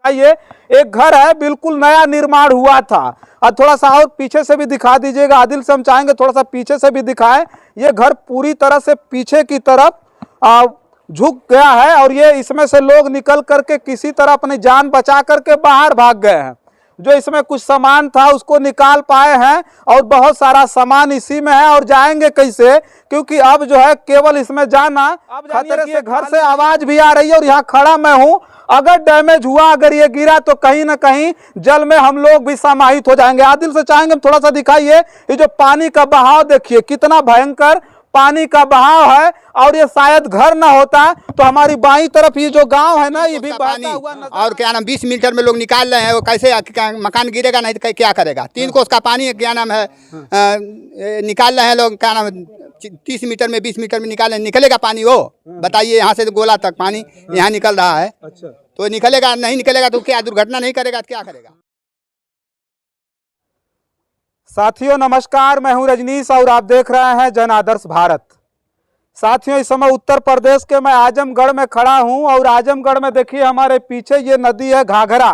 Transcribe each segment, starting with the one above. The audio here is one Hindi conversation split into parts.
ये एक घर है, बिल्कुल नया निर्माण हुआ था। और थोड़ा सा और पीछे से भी दिखा दीजिएगा आदिल से, हम चाहेंगे थोड़ा सा पीछे से भी दिखाएं। ये घर पूरी तरह से पीछे की तरफ झुक गया है और ये इसमें से लोग निकल करके किसी तरह अपनी जान बचा करके बाहर भाग गए हैं। जो इसमें कुछ सामान था उसको निकाल पाए हैं और बहुत सारा सामान इसी में है। और जाएंगे कैसे, क्योंकि अब जो है केवल इसमें जाना खतरे से। घर से आवाज भी आ रही है और यहाँ खड़ा मैं हूँ। अगर डैमेज हुआ, अगर ये गिरा तो कहीं ना कहीं जल में हम लोग भी समाहित हो जाएंगे। आदिल से चाहेंगे थोड़ा सा दिखाइए, ये जो पानी का बहाव देखिए कितना भयंकर पानी का बहाव है। और ये शायद घर ना होता तो हमारी बाईं तरफ ये जो गांव है ना, ये भी बहता हुआ नजर। और क्या नाम 20 मीटर में लोग निकाल रहे हैं, वो कैसे मकान गिरेगा नहीं तो क्या करेगा। 3 कोस का पानी क्या नाम है निकाल रहे हैं लोग, क्या नाम 30 मीटर में 20 मीटर में निकलेगा पानी। वो बताइए, यहाँ से गोला तक पानी यहाँ निकल रहा है। अच्छा, तो निकलेगा, नहीं निकलेगा तो क्या दुर्घटना नहीं करेगा तो क्या करेगा। साथियों नमस्कार, मैं हूं रजनीश और आप देख रहे हैं जन आदर्श भारत। साथियों इस समय उत्तर प्रदेश के मैं आजमगढ़ में खड़ा हूं और आजमगढ़ में देखिए हमारे पीछे ये नदी है घाघरा।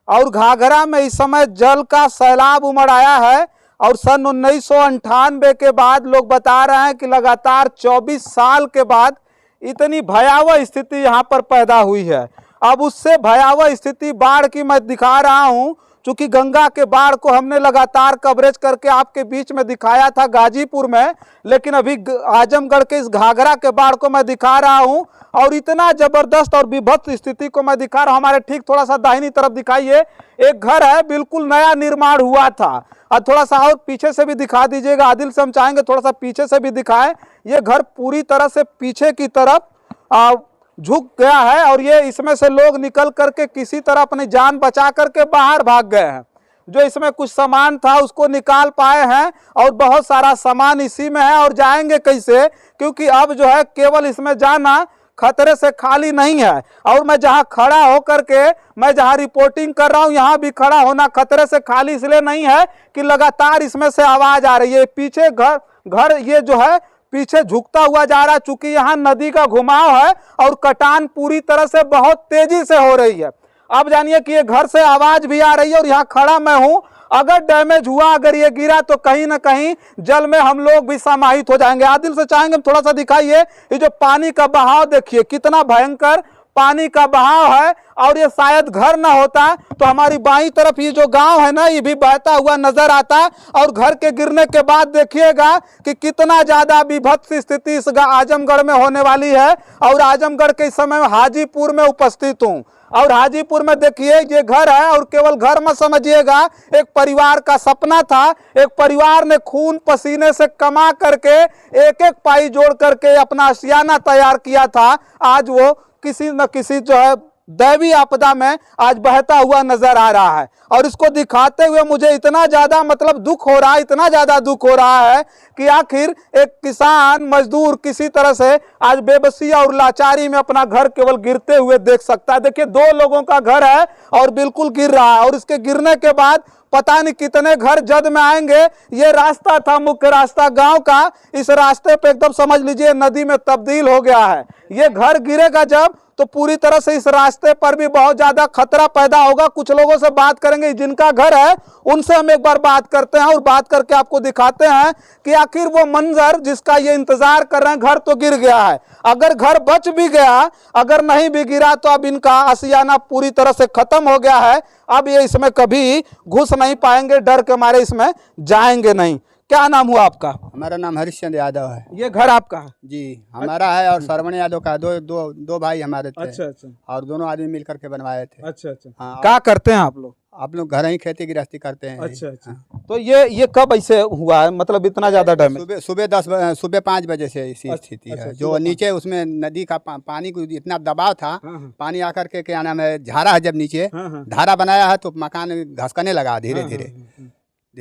और घाघरा में इस समय जल का सैलाब उमड़ आया है। और सन 1998 के बाद लोग बता रहे हैं कि लगातार 24 साल के बाद इतनी भयावह स्थिति यहाँ पर पैदा हुई है। अब उससे भयावह स्थिति बाढ़ की मैं दिखा रहा हूँ, चूंकि गंगा के बाढ़ को हमने लगातार कवरेज करके आपके बीच में दिखाया था गाजीपुर में, लेकिन अभी आजमगढ़ के इस घाघरा के बाढ़ को मैं दिखा रहा हूं। और इतना जबरदस्त और विभत्स स्थिति को मैं दिखा रहा हूं। हमारे ठीक थोड़ा सा दाहिनी तरफ दिखाइए, एक घर है, बिल्कुल नया निर्माण हुआ था। और थोड़ा सा और पीछे से भी दिखा दीजिएगा आदिल से, हम चाहेंगे थोड़ा सा पीछे से भी दिखाएं। ये घर पूरी तरह से पीछे की तरफ झुक गया है और ये इसमें से लोग निकल करके किसी तरह अपनी जान बचा करके बाहर भाग गए हैं। जो इसमें कुछ सामान था उसको निकाल पाए हैं और बहुत सारा सामान इसी में है। और जाएंगे कैसे, क्योंकि अब जो है केवल इसमें जाना खतरे से खाली नहीं है। और मैं जहां खड़ा होकर के मैं जहां रिपोर्टिंग कर रहा हूं, यहां भी खड़ा होना खतरे से खाली इसलिए नहीं है कि लगातार इसमें से आवाज आ रही है। पीछे घर ये जो है पीछे झुकता हुआ जा रहा है, चूंकि यहाँ नदी का घुमाव है और कटान पूरी तरह से बहुत तेजी से हो रही है। अब जानिए कि ये घर से आवाज भी आ रही है और यहाँ खड़ा मैं हूँ। अगर डैमेज हुआ, अगर ये गिरा तो कहीं ना कहीं जल में हम लोग भी समाहित हो जाएंगे। आदिल से चाहेंगे थोड़ा सा दिखाइए, ये जो पानी का बहाव देखिए कितना भयंकर पानी का बहाव है। और ये शायद घर ना होता तो हमारी बाईं तरफ ये जो गांव है ना, ये भी बहता हुआ नजर आता। और घर के गिरने के बाद देखिएगा कि कितना ज्यादा विभत्स स्थिति इस आजमगढ़ में होने वाली है। और आजमगढ़ के इस समय हाजीपुर में उपस्थित हूँ। और हाजीपुर में देखिए ये घर है और केवल घर मत समझिएगा, एक परिवार का सपना था। एक परिवार ने खून पसीने से कमा करके एक एक पाई जोड़ करके अपना आशियाना तैयार किया था। आज वो किसी न किसी जो है दैवी आपदा में आज बहता हुआ नजर आ रहा है। और इसको दिखाते हुए मुझे इतना ज्यादा दुख हो रहा है, इतना ज्यादा दुख हो रहा है कि आखिर एक किसान मजदूर किसी तरह से आज बेबसी और लाचारी में अपना घर केवल गिरते हुए देख सकता है। देखिए 2 लोगों का घर है और बिल्कुल गिर रहा है। और इसके गिरने के बाद पता नहीं कितने घर जद में आएंगे। ये रास्ता था मुख्य रास्ता गांव का, इस रास्ते पे एकदम समझ लीजिए नदी में तब्दील हो गया है। ये घर गिरेगा जब तो पूरी तरह से इस रास्ते पर भी बहुत ज्यादा खतरा पैदा होगा। कुछ लोगों से बात करेंगे जिनका घर है, उनसे हम एक बार बात करते हैं और बात करके आपको दिखाते हैं कि आखिर वो मंजर जिसका ये इंतजार कर रहे हैं। घर तो गिर गया है, अगर घर बच भी गया, अगर नहीं भी गिरा तो अब इनका आशियाना पूरी तरह से खत्म हो गया है। अब ये इसमें कभी घुस नहीं पाएंगे, डर के मारे इसमें जाएंगे नहीं। क्या नाम हुआ आपका? हमारा नाम हरिश्चंद्र यादव है। ये घर आपका है? जी हमारा है और श्रवण यादव का। दो भाई हमारे थे। अच्छा अच्छा। और दोनों आदमी मिल करके बनवाए थे। अच्छा अच्छा। हाँ। क्या करते हैं आप लोग? आप लोग घर ही खेती गृहस्थी करते हैं। अच्छा अच्छा। तो ये कब ऐसे हुआ है, मतलब इतना ज्यादा डैमेज? सुबह 5 बजे से ऐसी स्थिति है। जो नीचे उसमें नदी का पानी को इतना दबाव था, पानी आकर के क्या नाम है झारा है, जब नीचे धारा बनाया है तो मकान घसकने लगा धीरे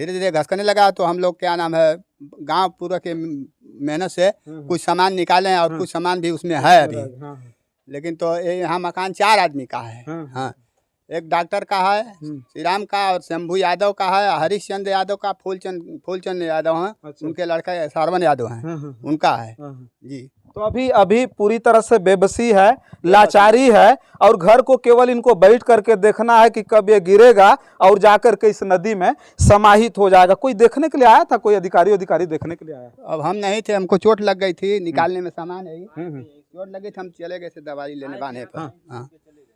धीरे घसकने लगा। तो हम लोग क्या नाम है गांव पूरा के मेहनत से कुछ सामान निकाले हैं और कुछ सामान भी उसमें है अभी। लेकिन तो यहाँ मकान 4 आदमी का है। हाँ, एक डॉक्टर का है, श्री राम का, और शंभू यादव का है, हरिश्चंद्र यादव का, फूलचंद यादव हैं। अच्छा। उनके लड़का श्रवण यादव हैं, उनका है जी। तो अभी अभी पूरी तरह से बेबसी है, लाचारी है, और घर को केवल इनको बैठ करके देखना है कि कब ये गिरेगा और जाकर के इस नदी में समाहित हो जाएगा। कोई देखने के लिए आया था? कोई अधिकारी देखने के लिए आया? अब हम नहीं थे, हमको चोट लग गई थी, निकालने में सामान है, चोट लगी थी, हम चले गए थे दवाई लेने बांधे पर। हाँ।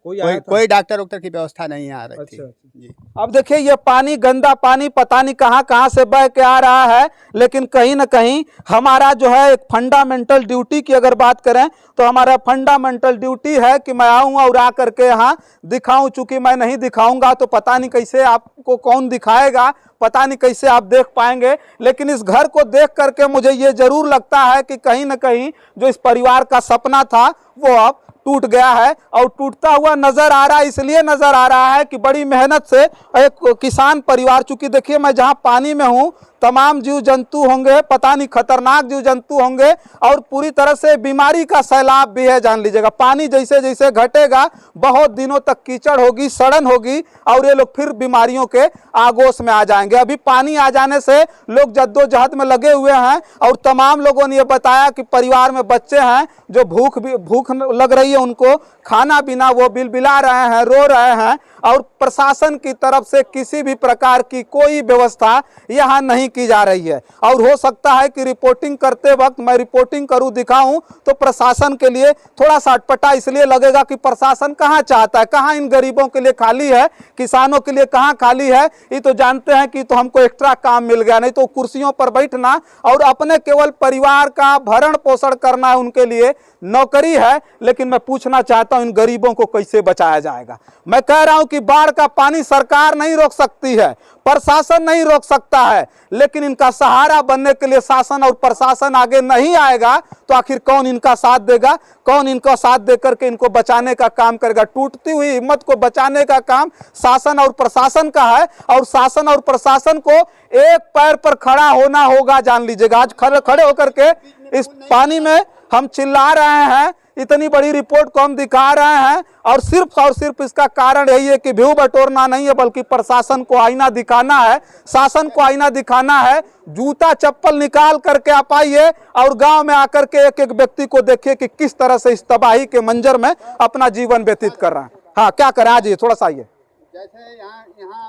कोई डॉक्टर वॉक्टर की व्यवस्था नहीं आ रही थी। जी। अब देखिए ये पानी, गंदा पानी पता नहीं कहाँ से बह के आ रहा है, लेकिन कहीं ना कहीं हमारा जो है एक फंडामेंटल ड्यूटी की अगर बात करें तो हमारा फंडामेंटल ड्यूटी है कि मैं आऊं और आ करके यहाँ दिखाऊं। चूंकि मैं नहीं दिखाऊंगा तो पता नहीं कैसे आपको कौन दिखाएगा, पता नहीं कैसे आप देख पाएंगे। लेकिन इस घर को देख करके मुझे ये जरूर लगता है कि कहीं ना कहीं जो इस परिवार का सपना था वो अब टूट गया है, और टूटता हुआ नजर आ रहा है। इसलिए नजर आ रहा है कि बड़ी मेहनत से एक किसान परिवार, चूंकि देखिए मैं जहां पानी में हूं तमाम जीव जंतु होंगे, पता नहीं खतरनाक जीव जंतु होंगे, और पूरी तरह से बीमारी का सैलाब भी है। जान लीजिएगा पानी जैसे जैसे घटेगा बहुत दिनों तक कीचड़ होगी, सड़न होगी, और ये लोग फिर बीमारियों के आगोश में आ जाएंगे। अभी पानी आ जाने से लोग जद्दोजहद में लगे हुए हैं, और तमाम लोगों ने ये बताया कि परिवार में बच्चे हैं जो भूख लग रही है, उनको खाना बिना वो बिलबिला रहे हैं, रो रहे हैं, और प्रशासन की तरफ से किसी भी प्रकार की कोई व्यवस्था यहाँ नहीं की जा रही है। और हो सकता है कि रिपोर्टिंग करते वक्त मैं रिपोर्टिंग करूं, दिखाऊं, तो प्रशासन के लिए थोड़ा सा अटपटा इसलिए लगेगा कि प्रशासन कहाँ चाहता है, कहाँ इन गरीबों के लिए खाली है, किसानों के लिए कहाँ खाली है। ये तो जानते हैं कि तो हमको एक्स्ट्रा काम मिल गया, नहीं तो कुर्सियों पर बैठना और अपने केवल परिवार का भरण पोषण करना उनके लिए नौकरी है। लेकिन मैं पूछना चाहता हूं इन गरीबों को कैसे बचाया जाएगा। मैं कह रहा हूं कि बाढ़ का पानी सरकार नहीं रोक सकती है, प्रशासन नहीं रोक सकता है, लेकिन इनका सहारा बनने के लिए शासन और प्रशासन आगे नहीं आएगा तो आखिर कौन इनका साथ देगा, कौन इनका साथ देकर के इनको बचाने का काम करेगा। टूटती हुई हिम्मत को बचाने का काम शासन और प्रशासन का है, और शासन और प्रशासन को एक पैर पर खड़ा होना होगा। जान लीजिएगा आज खड़े होकर के इस पानी में हम चिल्ला रहे हैं, इतनी बड़ी रिपोर्ट को हम दिखा रहे हैं, और सिर्फ इसका कारण यही है कि व्यू बटोरना नहीं है, बल्कि प्रशासन को आईना दिखाना है, शासन को आईना दिखाना है। जूता चप्पल निकाल करके आप आइए और गांव में आकर के एक एक व्यक्ति को देखिए कि किस तरह से इस तबाही के मंजर में अपना जीवन व्यतीत कर रहा है। हाँ, क्या करें, आ जाइए थोड़ा सा आइए। जैसे यहाँ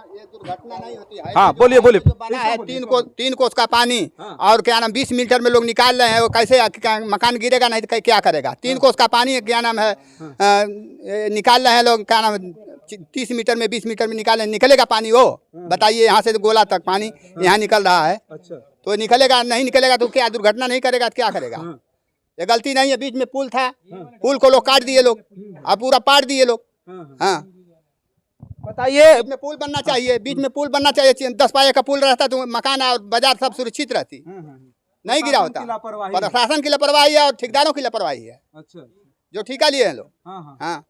ये दुर्घटना नहीं होती है। हाँ, बोलिए। बना है 3 कोस का पानी, और क्या नाम 20 मीटर में लोग निकाल रहे हैं, वो कैसे मकान गिरेगा नहीं तो क्या करेगा। 3 कोस का पानी क्या नाम है निकाल रहे हैं लोग, क्या नाम 30 मीटर में 20 मीटर में निकलेगा पानी। वो बताइए, यहाँ से गोला तक पानी यहाँ निकल रहा है। अच्छा, तो निकलेगा, नहीं निकलेगा तो क्या दुर्घटना नहीं करेगा तो क्या करेगा। ये गलती नहीं है, बीच में पुल था, पुल को लोग काट दिए, लोग अब पूरा पाट दिए लोग। हाँ, बताइए, बीच में पुल बनना चाहिए, बीच में पुल बनना चाहिए। 10 पाये का पुल रहता तो मकान और बाजार सब सुरक्षित रहती, नहीं गिरा होता। प्रशासन की लापरवाही है और ठेकेदारों की लापरवाही है। अच्छा, जो ठेका लिए हैं लोग। हाँ,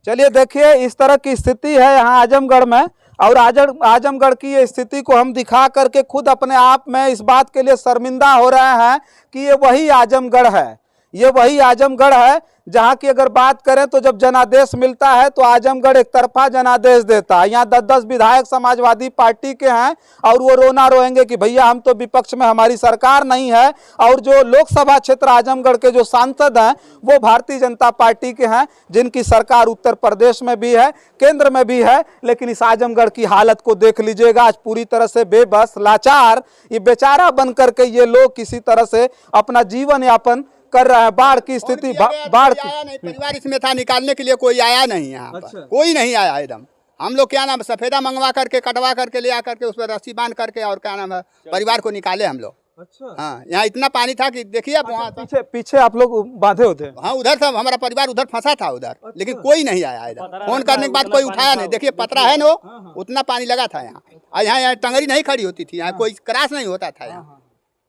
चलिए देखिए इस तरह की स्थिति है यहाँ आजमगढ़ में, और आजमगढ़ की ये स्थिति को हम दिखा करके खुद अपने आप में इस बात के लिए शर्मिंदा हो रहे हैं कि ये वही आजमगढ़ है, ये वही आजमगढ़ है जहाँ की अगर बात करें तो जब जनादेश मिलता है तो आजमगढ़ एक तरफा जनादेश देता है। यहाँ 10-10 विधायक समाजवादी पार्टी के हैं, और वो रोना रोएंगे कि भैया हम तो विपक्ष में, हमारी सरकार नहीं है। और जो लोकसभा क्षेत्र आजमगढ़ के जो सांसद हैं वो भारतीय जनता पार्टी के हैं, जिनकी सरकार उत्तर प्रदेश में भी है, केंद्र में भी है। लेकिन इस आजमगढ़ की हालत को देख लीजिएगा, आज पूरी तरह से बेबस, लाचार, ये बेचारा बन करके ये लोग किसी तरह से अपना जीवन यापन कर रहा है। बाढ़ की स्थिति, बाढ़ की आया नहीं, परिवार इसमें था, निकालने के लिए कोई आया नहीं यहाँ पर। अच्छा। कोई नहीं आया एकदम। हम लोग क्या नाम सफेदा मंगवा करके, कटवा करके, ले आकर के उस पर रस्सी बांध करके और क्या नाम है परिवार को निकाले हम लोग। अच्छा, हाँ, यहाँ इतना पानी था कि देखिए अब वहाँ पीछे आप लोग बांधे होते हैं। हाँ, उधर सब हमारा परिवार उधर फंसा था उधर। अच्छा। लेकिन कोई नहीं आया इधर, फोन करने के बाद कोई उठाया नहीं। देखिए पतरा है ना, उतना पानी लगा था यहाँ, और यहाँ टंगरी नहीं खड़ी होती थी, यहाँ कोई क्रॉस नहीं होता था, यहाँ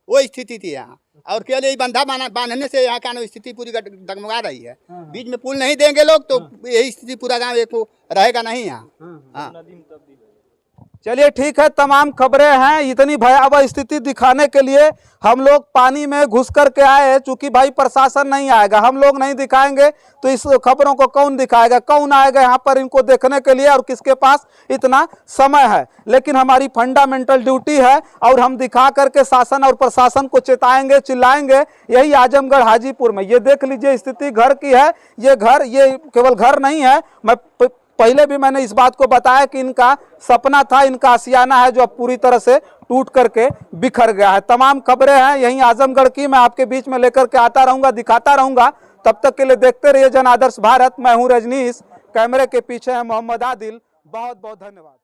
वो स्थिति थी यहाँ। और केवल यही बंधा बांधने से यहाँ क्या स्थिति पूरी डगमगा रही है। बीच में पुल नहीं देंगे लोग तो यही स्थिति पूरा गाँव एक रहेगा नहीं यहाँ। हाँ, चलिए ठीक है, तमाम खबरें हैं। इतनी भयावह स्थिति दिखाने के लिए हम लोग पानी में घुस कर के आए हैं। चूंकि भाई प्रशासन नहीं आएगा, हम लोग नहीं दिखाएंगे तो इस खबरों को कौन दिखाएगा, कौन आएगा यहाँ पर इनको देखने के लिए, और किसके पास इतना समय है। लेकिन हमारी फंडामेंटल ड्यूटी है और हम दिखा करके शासन और प्रशासन को चेताएंगे, चिल्लाएंगे। यही आजमगढ़ हाजीपुर में, ये देख लीजिए स्थिति घर की है। ये घर, ये केवल घर नहीं है, मैं पहले भी मैंने इस बात को बताया कि इनका सपना था, इनका आशियाना है जो अब पूरी तरह से टूट करके बिखर गया है। तमाम खबरें हैं यहीं आजमगढ़ की, मैं आपके बीच में लेकर के आता रहूंगा, दिखाता रहूंगा। तब तक के लिए देखते रहिए जन आदर्श भारत। मैं हूं रजनीश, कैमरे के पीछे है मोहम्मद आदिल। बहुत बहुत धन्यवाद।